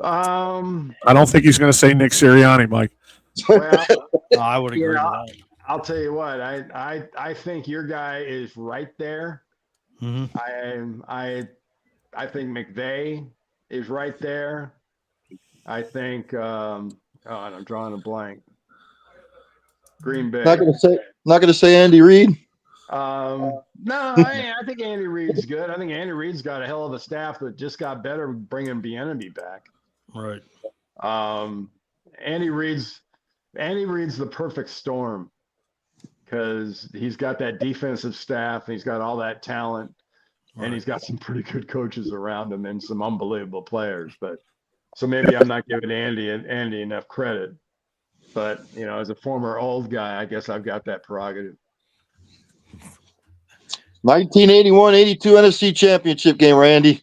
I don't think he's going to say Nick Sirianni, Mike. Well, I would agree with that. I'll tell you what. I think your guy is right there. Mm-hmm. I think McVay is right there. I think. And I'm drawing a blank. Green Bay. Not gonna say Andy Reid. No, I think Andy Reid's good. I think Andy Reid's got a hell of a staff that just got better bringing Bieniemy back. Right. Andy Reid's the perfect storm because he's got that defensive staff, and he's got all that talent, and he's got some pretty good coaches around him and some unbelievable players. But so maybe I'm not giving Andy enough credit. But as a former old guy, I guess I've got that prerogative. 1981-82 NFC Championship game, Randy.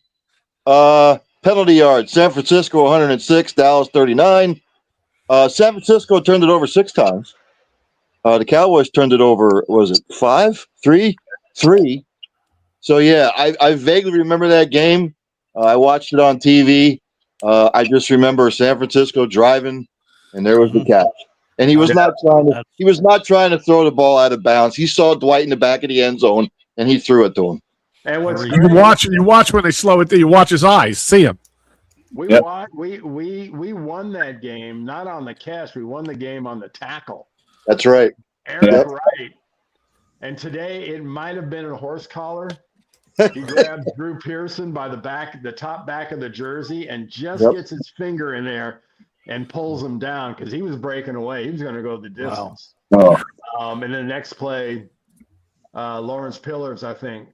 Penalty yards. San Francisco 106, Dallas 39. San Francisco turned it over 6 times. The Cowboys turned it over, was it 5? 3? 3. So, yeah, I vaguely remember that game. I watched it on TV. I just remember San Francisco driving, and there was the catch. And he was not trying to throw the ball out of bounds. He saw Dwight in the back of the end zone, and he threw it to him. And what's You watch when they slow it. You watch his eyes. See him. We won that game not on the catch. We won the game on the tackle. That's right. Eric Wright. And today it might have been a horse collar. He grabs Drew Pearson by the top back of the jersey and just gets his finger in there and pulls him down because he was breaking away. He was going to go the distance. Oh. And then the next play, Lawrence Pillars, I think,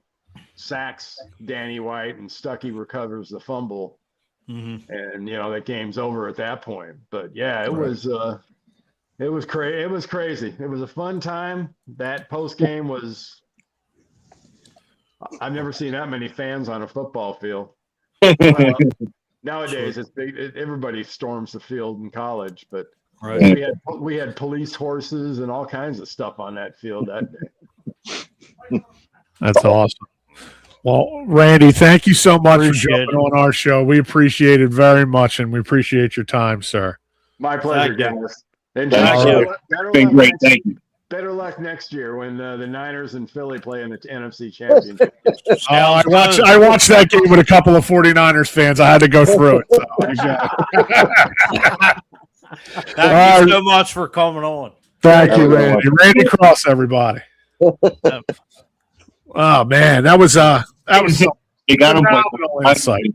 sacks Danny White, and Stuckey recovers the fumble. Mm-hmm. And that game's over at that point. But yeah, it was crazy. It was crazy. It was a fun time. That post game was. I've never seen that many fans on a football field. Nowadays, it's big. Everybody storms the field in college, but we had police horses and all kinds of stuff on that field that day. That's awesome. Well, Randy, thank you so much for jumping on our show. We appreciate it very much, and we appreciate your time, sir. My pleasure, guys. And Been great. Thank you. Better luck next year when the Niners and Philly play in the NFC Championship. I watched that game with a couple of 49ers fans. I had to go through it. Thank you so much for coming on. Thank you, Randy. Randy Cross, everybody. Oh man, that was you got him. insight.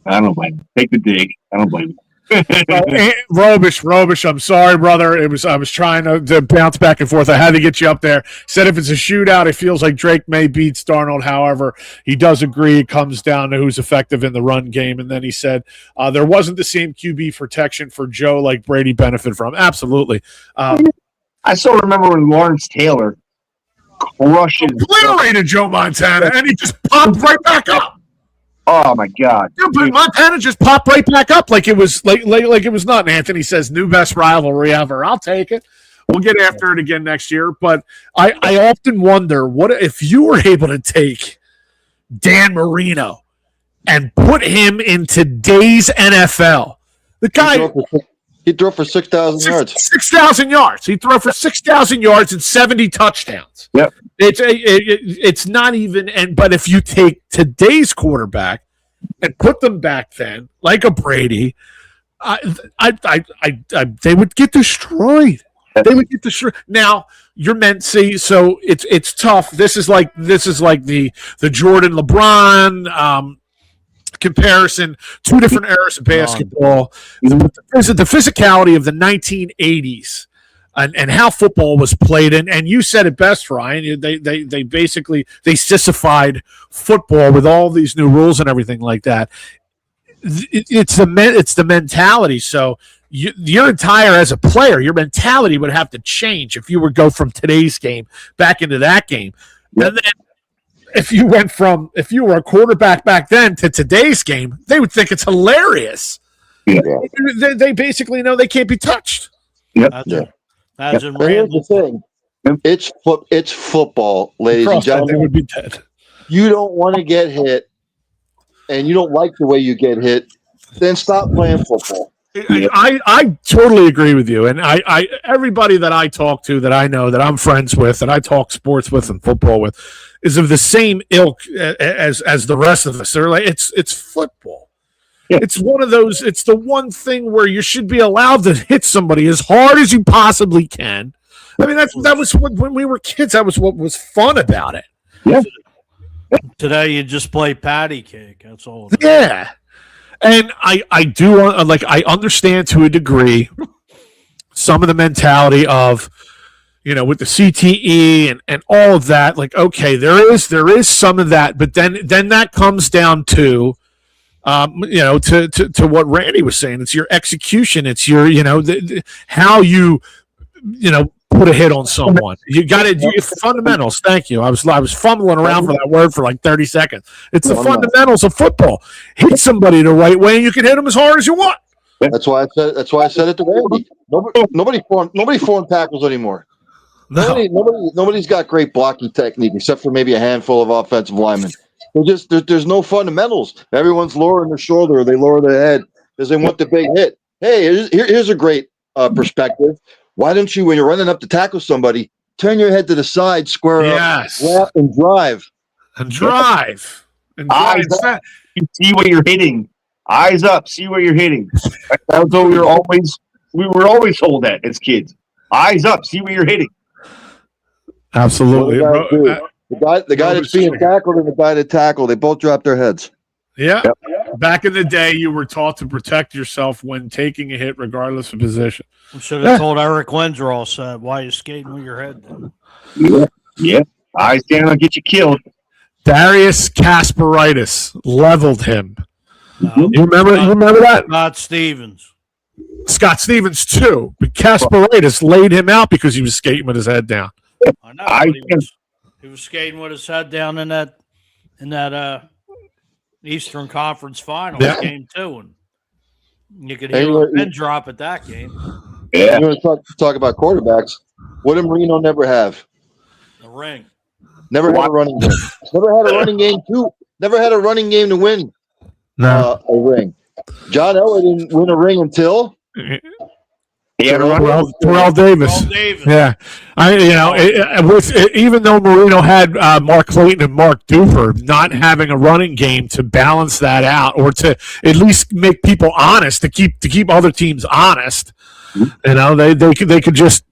I don't blame him. Take the dig. I don't blame him. Robish, I'm sorry, brother. I was trying to bounce back and forth. I had to get you up there. Said if it's a shootout, it feels like Drake may beat Darnold. However, he does agree it comes down to who's effective in the run game. And then he said there wasn't the same QB protection for Joe like Brady benefited from. Absolutely. I still remember when Lawrence Taylor obliterated Joe Montana, and he just popped right back up. Oh my God! Yeah, but Montana just popped right back up like it was like it was nothing. Anthony says, "New best rivalry ever." I'll take it. We'll get after it again next year. But I often wonder, what if you were able to take Dan Marino and put him in today's NFL? The guy. He threw for 6,000 yards. 6,000 yards. He threw for 6,000 yards and 70 touchdowns. Yep. It's not even. But if you take today's quarterback and put them back then, like a Brady, they would get destroyed. They would get destroyed. Now you're meant to. So it's tough. This is like the Jordan LeBron. Comparison, two different eras of basketball. The physicality of the 1980s and how football was played. And you said it best, Ryan. They basically they sissified football with all these new rules and everything like that. It's the mentality. So your entire as a player, your mentality would have to change if you would go from today's game back into that game. Yep. And then if you were a quarterback back then to today's game, they would think it's hilarious. Yeah. They basically know they can't be touched. Yep. Imagine Here's the thing. It's football, ladies and gentlemen. They would be dead. You don't want to get hit, and you don't like the way you get hit, then stop playing football. I totally agree with you. And I everybody that I talk to, that I know, that I'm friends with, that I talk sports with and football with, is of the same ilk as the rest of us. They're like, it's football. Yeah. It's one of those. It's the one thing where you should be allowed to hit somebody as hard as you possibly can. I mean, that was when we were kids. That was what was fun about it. Yeah. Today you just play patty cake. That's all. Yeah. And I do I understand to a degree some of the mentality of, with the CTE and all of that. Like, okay, there is some of that, but then that comes down to, to what Randy was saying. It's your execution. It's your, how you put a hit on someone. You got to do fundamentals. Thank you. I was fumbling around for that word for like 30 seconds. It's the fundamentals of football. Hit somebody the right way, and you can hit them as hard as you want. That's why I said it to Randy. Nobody form tackles anymore. No. Nobody's got great blocking technique except for maybe a handful of offensive linemen. There's no fundamentals. Everyone's lowering their shoulder, or they lower their head because they want the big hit. Hey, here's a great perspective. Why don't you, when you're running up to tackle somebody, turn your head to the side, square up, wrap, and drive. Eyes up. You see what you're hitting. Eyes up. See what you're hitting. That's what we were always told that as kids. Eyes up. See what you're hitting. Absolutely. The guy that's being tackled and the guy that tackled, they both drop their heads. Yeah. Yep. Back in the day, you were taught to protect yourself when taking a hit, regardless of position. We should have told Eric Wenzel said, "Why are you skating with your head down?" Yeah. Eyes down, I'll get you killed. Darius Kasparaitis leveled him. No, you remember that? Scott Stevens too, but Kasparaitis laid him out because he was skating with his head down. I know. He was skating with his head down in that Eastern Conference Final game 2, and you could hear a pin drop at that game. Yeah. You want to talk about quarterbacks? What did Marino never have? A ring. Never had a running game. Never had a running game Never had a running game to win. A ring. John Elway didn't win a ring until Terrell Davis. Yeah, even though Marino had Mark Clayton and Mark Duper, not having a running game to balance that out, or to at least make people honest, to keep other teams honest. They could just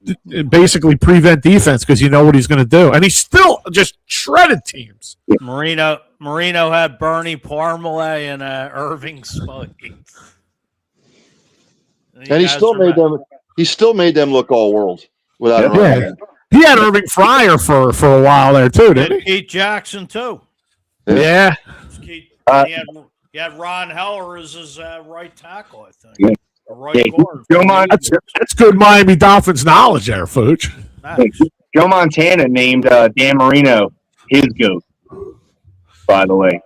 basically prevent defense because you know what he's going to do, and he still just shredded teams. Marino had Bernie Parmalee and Irving Spuggy. And he still made them look all world without a running game. He had Irving Fryer for a while there too, didn't he? Keith Jackson too. Yeah. He had Ron Heller as his right tackle, I think. Yeah. Right guard. That's good Miami Dolphins knowledge there, Fooch. Nice. Joe Montana named Dan Marino his GOAT, by the way.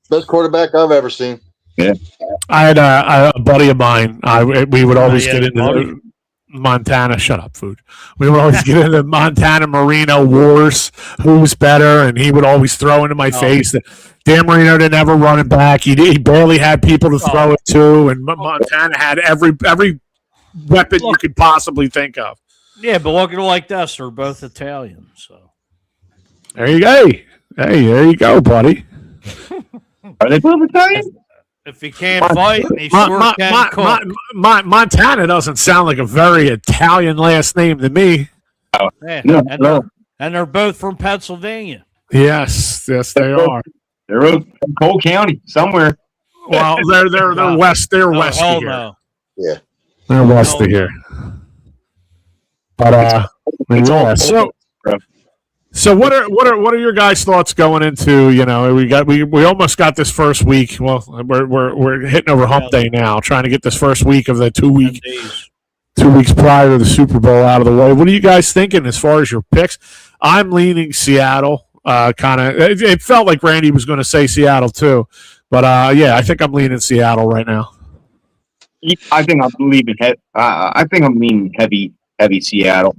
Best quarterback I've ever seen. Yeah. I had a buddy of mine. We would always get into Montana. Shut up, Food. We would always get into Montana Marino wars. Who's better? And he would always throw into my face that Dan Marino didn't ever run it back. He barely had people to throw it to, and Montana had every weapon you could possibly think of. Yeah, but look at it like this. They're both Italian. So there you go. Hey, there you go, buddy. Are they both Italian? If he can't fight, he sure can cook. Montana doesn't sound like a very Italian last name to me. Oh, yeah. And they're both from Pennsylvania. Yes, they are. They're in Cole County somewhere. Well, they're west. They're west here. No. Yeah. They're rusty here. But It's all yeah. So what are your guys' thoughts going into? We almost got this first week. Well, we're hitting over hump day now, trying to get this first week of the 2 weeks prior to the Super Bowl out of the way. What are you guys thinking as far as your picks? I'm leaning Seattle. It felt like Randy was going to say Seattle too, but I think I'm leaning Seattle right now. I think I'm leaving. I think I'm leaning heavy Seattle.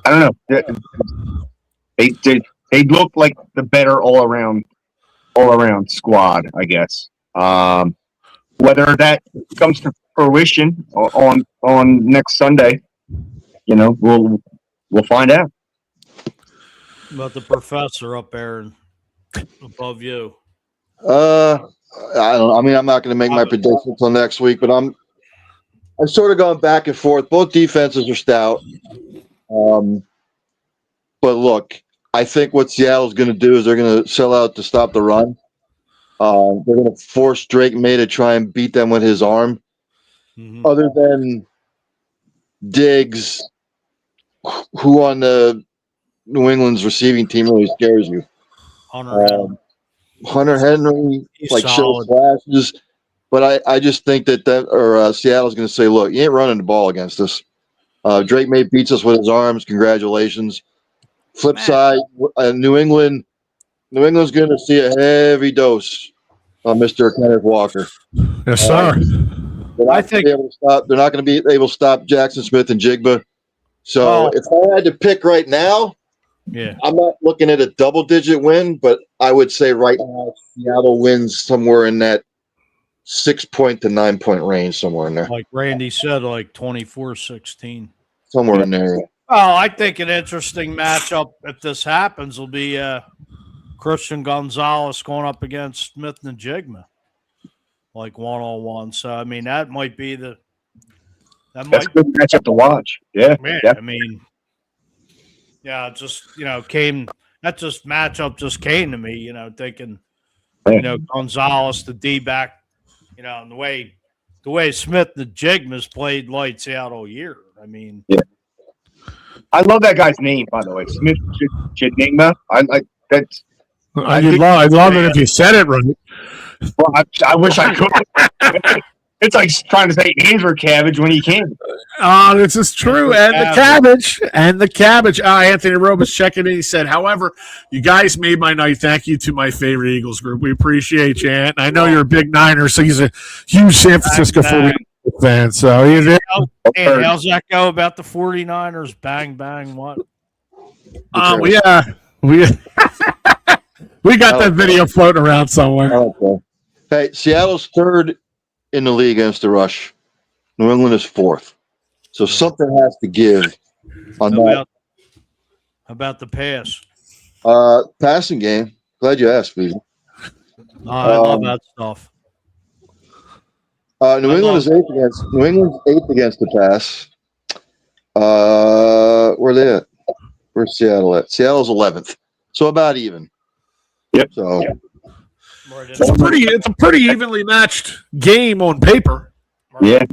I don't know. They look like the better all around squad, I guess. Whether that comes to fruition on next Sunday, we'll find out. About the professor up there and above you. I don't know. I mean, I'm not going to make my prediction until next week, but I'm sort of going back and forth. Both defenses are stout. But look, I think what Seattle's going to do is they're going to sell out to stop the run. They're going to force Drake May to try and beat them with his arm. Mm-hmm. Other than Diggs, who on the New England's receiving team really scares you? Hunter Henry, like shows flashes. But I just think that Seattle's going to say, look, you ain't running the ball against us. Drake May beats us with his arms. Congratulations. Flip side, New England's going to see a heavy dose of Mr. Kenneth Walker. Yes, sir. They're not going to be able to stop Jackson Smith and Jigba. So if I had to pick right now, I'm not looking at a double-digit win, but I would say right now Seattle wins somewhere in that 6-point to 9-point range, somewhere in there. Like Randy said, like 24-16. Somewhere in there. Oh, I think an interesting matchup if this happens will be Christian Gonzalez going up against Smith and Jigma, like 1-on-1. So I mean that might be that's a good matchup to watch. Yeah, I mean, just matchup just came to me. Thinking, Gonzalez the D-back, and the way Smith the Jigma's played lights out all year. I mean, I love that guy's name, by the way, Smith Jigma. I like that. I'd love it if you said it right. Well, I wish I could. It's like trying to say Andrew Cabbage when he can. Oh, this is true. And the cabbage. Anthony Robas checking in. He said, however, you guys made my night. Thank you to my favorite Eagles group. We appreciate you, Ant. I know you're a big Niner, so he's a huge San Francisco 49ers fan. So and how's that go about the 49ers? Bang, bang, what? We got that video floating around somewhere. Okay. Hey, Seattle's third in the league against the rush. New England is fourth. So something has to give on that. How about the pass? Passing game. Glad you asked, Pete. I love that stuff. New England's eighth against the pass. Where are they at? Where's Seattle at? Seattle's 11th. So about even. Yep. So it's a pretty evenly matched game on paper. Yeah.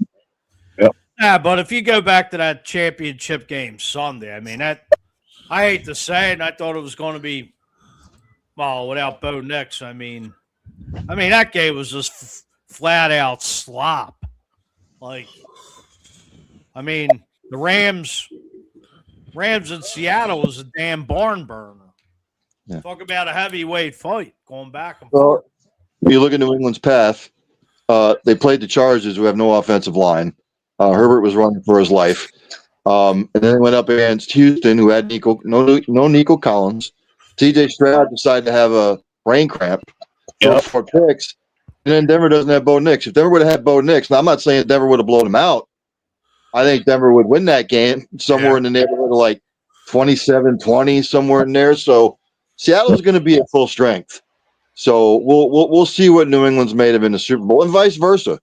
Yeah, but if you go back to that championship game Sunday, I mean I hate to say it, and I thought it was going to be without Bo Nix. I mean that game was just flat out slop. Like, the Rams in Seattle was a damn barn burner. Yeah. Talk about a heavyweight fight going back and forth. Well, you look at New England's path. They played the Chargers, who have no offensive line. Herbert was running for his life, and then they went up against Houston, who had no Nico Collins. T.J. Stroud decided to have a brain cramp, for picks, and then Denver doesn't have Bo Nix. If Denver would have had Bo Nix, now I'm not saying Denver would have blown him out. I think Denver would win that game somewhere in the neighborhood of like 27-20, somewhere in there. So Seattle's going to be at full strength. So we'll see what New England's made of in the Super Bowl, and vice versa.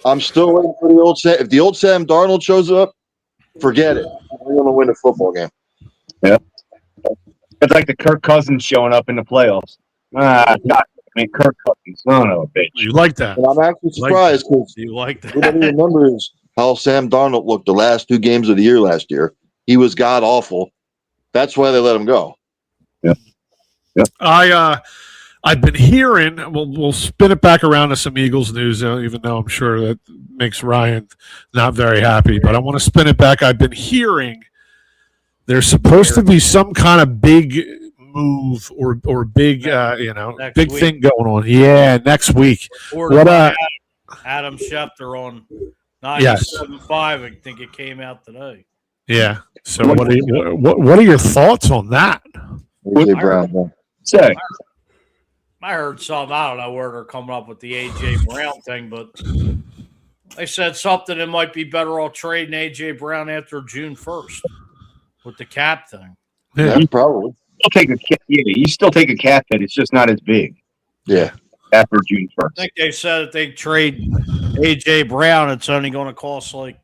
I'm still waiting for the old Sam. If the old Sam Darnold shows up, forget it. We're going to win a football game. Yeah, it's like the Kirk Cousins showing up in the playoffs. Not Man, Kirk Cousins, son of a bitch. You like that? And I'm actually surprised because Do you like that? everybody remembers how Sam Darnold looked the last 2 games of the year last year. He was god awful. That's why they let him go. I've been hearing. We'll spin it back around to some Eagles news, even though I'm sure that makes Ryan not very happy. But I want to spin it back. I've been hearing there's supposed to be some kind of big move or big big week. thing going on. Yeah, next week. What Adam Schefter on 97.5. I think it came out today. Yeah. So what are your thoughts on that? AJ Brown. Say, I heard something. I don't know where they're coming up with the A.J. Brown thing, but they said something that might be better off trading A.J. Brown after June 1st with the cap thing. Yeah, probably. you still take a cap hit. It's just not as big Yeah. after June 1st. I think they said if they trade A.J. Brown, it's only going to cost like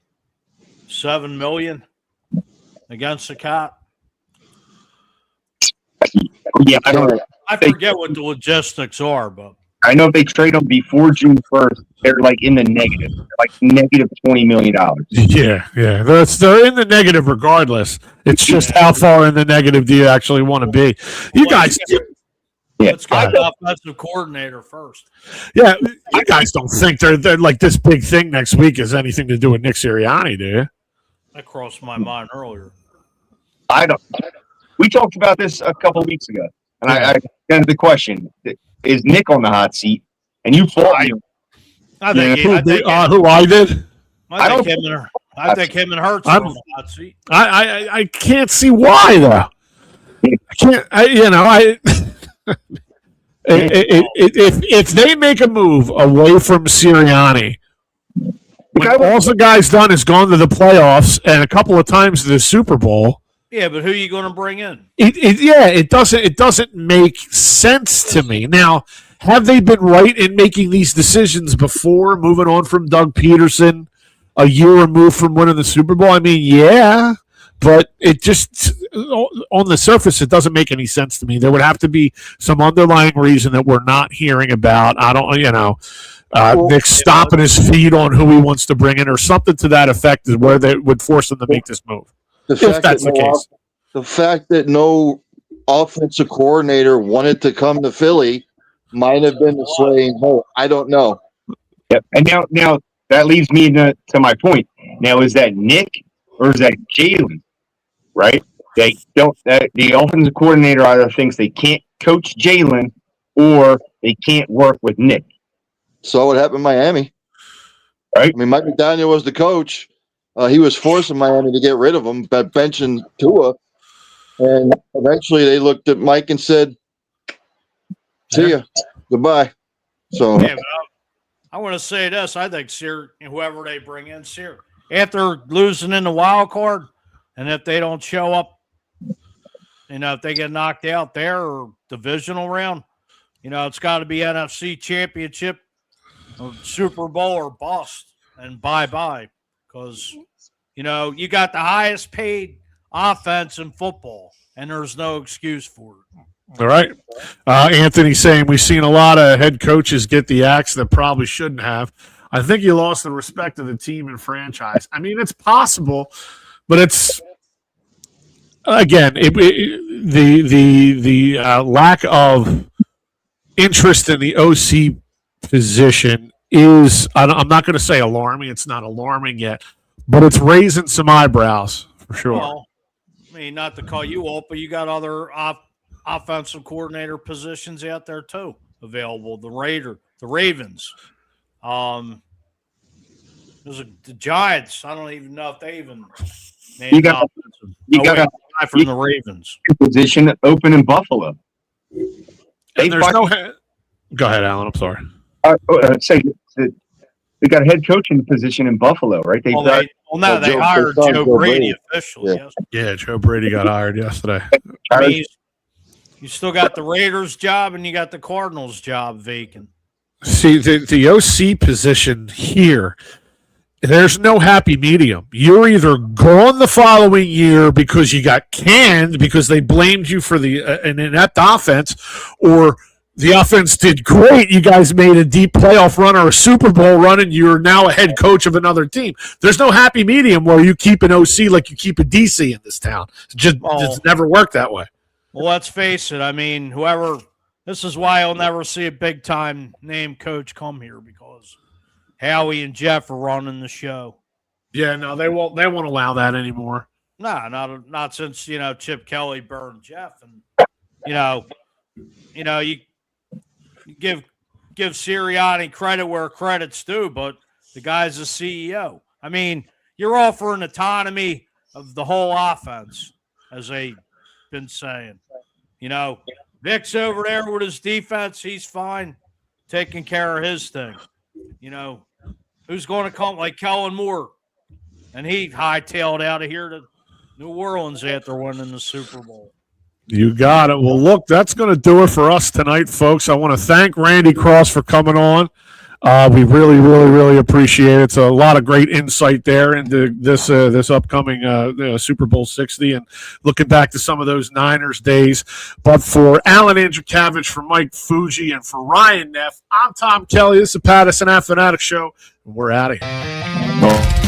$7 million against the cap. Yeah, I forget what the logistics are, but I know if they trade them before June 1st, they're like in the negative. They're like negative $20 million. Yeah. They're in the negative regardless. It's just how far in the negative do you actually want to be? You guys. let's get an offensive coordinator first. Yeah, you guys don't think they're like this big thing next week has anything to do with Nick Sirianni, do you? That crossed my mind earlier. I don't. We talked about this a couple of weeks ago, and I got the question: is Nick on the hot seat? And you fought me. I think who I did? I think him and Hurts are on the hot seat. I can't see why though. If they make a move away from Sirianni, when all the guy's done is gone to the playoffs and a couple of times to the Super Bowl. Yeah, but who are you going to bring in? It doesn't make sense to me. Now, have they been right in making these decisions before, moving on from Doug Peterson a year removed from winning the Super Bowl? I mean, yeah, but it just on the surface it doesn't make any sense to me. There would have to be some underlying reason that we're not hearing about. I don't, Nick stomping his feet on who he wants to bring in or something to that effect is where they would force him to make this move. If that's the case. The fact that no offensive coordinator wanted to come to Philly might have been the swaying vote. I don't know. Yep. And now that leads me to my point. Now, is that Nick or is that Jalen? Right? They don't. The offensive coordinator either thinks they can't coach Jalen or they can't work with Nick. So what happened in Miami? Right? I mean, Mike McDaniel was the coach. He was forcing Miami to get rid of him by benching Tua. And eventually they looked at Mike and said, see ya. Goodbye. So yeah, I want to say this. I think whoever they bring in, after losing in the wild card, and if they don't show up, if they get knocked out there or divisional round, it's got to be NFC Championship or Super Bowl or bust and bye-bye. Because, you got the highest paid offense in football, and there's no excuse for it. All right. Anthony's saying we've seen a lot of head coaches get the axe that probably shouldn't have. I think you lost the respect of the team and franchise. I mean, it's possible, but it's, again, the lack of interest in the OC position is, I'm not going to say alarming. It's not alarming yet, but it's raising some eyebrows for sure. Well, I mean, not to call you up, but you got other offensive coordinator positions out there too available. The Ravens, there's the Giants. I don't even know if they even named got a guy from the Ravens position open in Buffalo. And there's go ahead, Alan. I'm sorry. Say they got a head coaching position in Buffalo, right? They hired Joe Brady officially. Yeah, Joe Brady got hired yesterday. I mean, you still got the Raiders job and you got the Cardinals job vacant. See, the OC position here, there's no happy medium. You're either gone the following year because you got canned because they blamed you for the an inept offense, or The offense did great. You guys made a deep playoff run or a Super Bowl run, and you're now a head coach of another team. There's no happy medium where you keep an OC like you keep a DC in this town. It's never worked that way. Well, let's face it. I mean, this is why I'll never see a big-time name coach come here, because Howie and Jeff are running the show. Yeah, no, they won't allow that anymore. No, not since, Chip Kelly burned Jeff. And, you give Sirianni credit where credit's due, but the guy's a CEO. I mean, you're offering autonomy of the whole offense, as they've been saying. Vic's over there with his defense. He's fine, taking care of his thing. Who's going to come like Kellen Moore? And he hightailed out of here to New Orleans after winning the Super Bowl. You got it. Well, look, that's going to do it for us tonight, folks. I want to thank Randy Cross for coming on. We really, really, really appreciate it. It's a lot of great insight there into this upcoming Super Bowl 60 and looking back to some of those Niners days. But for Alan Andrukavich, for Mike Fuji, and for Ryan Neff, I'm Tom Kelly. This is the Pattison Ave Phanatics Show, and we're out of here.